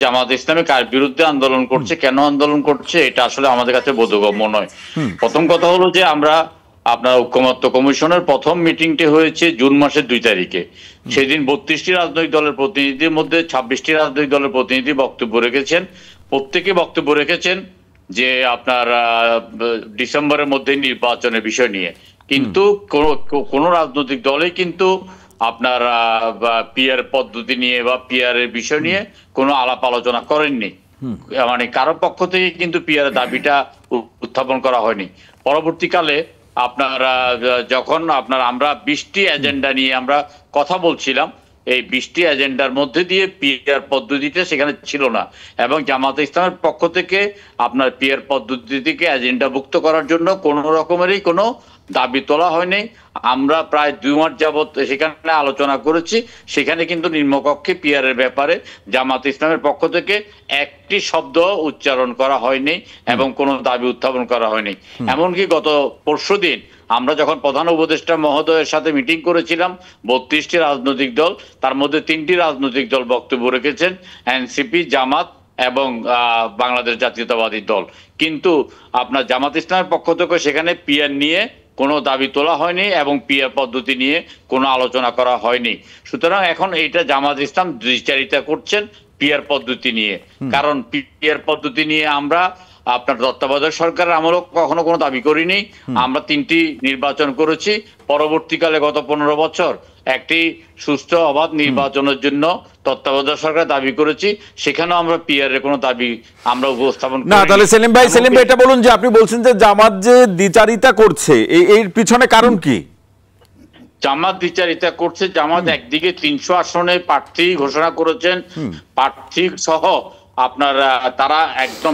জামাত ইসলামী কার বিরুদ্ধে আন্দোলন করছে, কেন আন্দোলন করছে, এটা আসলে আমাদের কাছে বোধগম্য নয়। প্রথম কথা হলো যে আমরা আপনার ঐকমত্য কমিশনের প্রথম মিটিংটি হয়েছে জুন মাসের 2 তারিখে। সেদিন 32টি রাজনৈতিক দলের প্রতিনিধির মধ্যে 26টি রাজনৈতিক দলের প্রতিনিধি বক্তব্য রেখেছেন। প্রত্যেকে বক্তব্য রেখেছেন যে আপনার ডিসেম্বরের মধ্যে নির্বাচনের বিষয় নিয়ে। কিন্তু কোন রাজনৈতিক দলে কিন্তু আপনার পিআর পদ্ধতি নিয়ে বা পিআর এর বিষয় নিয়ে কোনো আলাপ আলোচনা করেননি। মানে কারো পক্ষ থেকে কিন্তু পিআর দাবিটা উত্থাপন করা হয়নি। পরবর্তীকালে আপনার যখন আমরা 20টি এজেন্ডা নিয়ে আমরা কথা বলছিলাম, এই 20টি এজেন্ডার মধ্যে দিয়ে পিআর পদ্ধতিটা সেখানে ছিল না, এবং জামাতে ইসলামের পক্ষ থেকে আপনার পিআর পদ্ধতিকে এজেন্ডাভুক্ত করার জন্য কোনো রকমেরই কোনো দাবি তোলা হয়নি। আমরা প্রায় 2 মাস যাবত সেখানে আলোচনা করেছি। সেখানে কিন্তু নিম্নকক্ষে পিআর এর ব্যাপারে জামাতে ইসলামের পক্ষ থেকে একটি শব্দ উচ্চারণ করা হয়নি এবং কোনো দাবি উত্থাপন করা হয়নি। এমনকি গত পরশুদিন আমরা যখন প্রধান উপদেষ্টা মহোদয়ের সাথে মিটিং করেছিলাম, 32টি রাজনৈতিক দল, তার মধ্যে 3টি রাজনৈতিক দল বক্তব্য রেখেছেন, এনসিপি, জামাত এবং বাংলাদেশ জাতীয়তাবাদী দল। কিন্তু আপনার জামাত ইসলামের পক্ষ থেকে সেখানে পিআর নিয়ে কোনো দাবি তোলা হয়নি এবং পিআর পদ্ধতি নিয়ে কোনো আলোচনা করা হয়নি। সুতরাং এখন এইটা জামাত ইসলাম দ্বিচারিতা করছেন পিআর পদ্ধতি নিয়ে। কারণ পিআর পদ্ধতি নিয়ে আমরা আপনার তত্ত্বাবধায়ক সরকারের আমলেও কখনো কোনো দাবি করিনি। আমরা 3টি নির্বাচন করেছি। পরবর্তীকালে গত 15 বছর একটি সুষ্ঠ অবাধ নির্বাচনের জন্য তত্ত্বাবধায়ক সরকার দাবি করেছি, সেখানেও আমরা পিআর এর কোনো দাবি আমরা উপস্থাপন করিনি। না, তাহলে সেলিম ভাই এটা বলুন যে আপনি বলছেন যে জামাত যে দ্বিচারিতা করছে, এর পিছনে কারণ কি? জামাত দ্বিচারিতা করছে। জামাত একদিকে 300 আসনে প্রার্থী ঘোষণা করেছেন, প্রার্থী সহ আপনার তারা একদম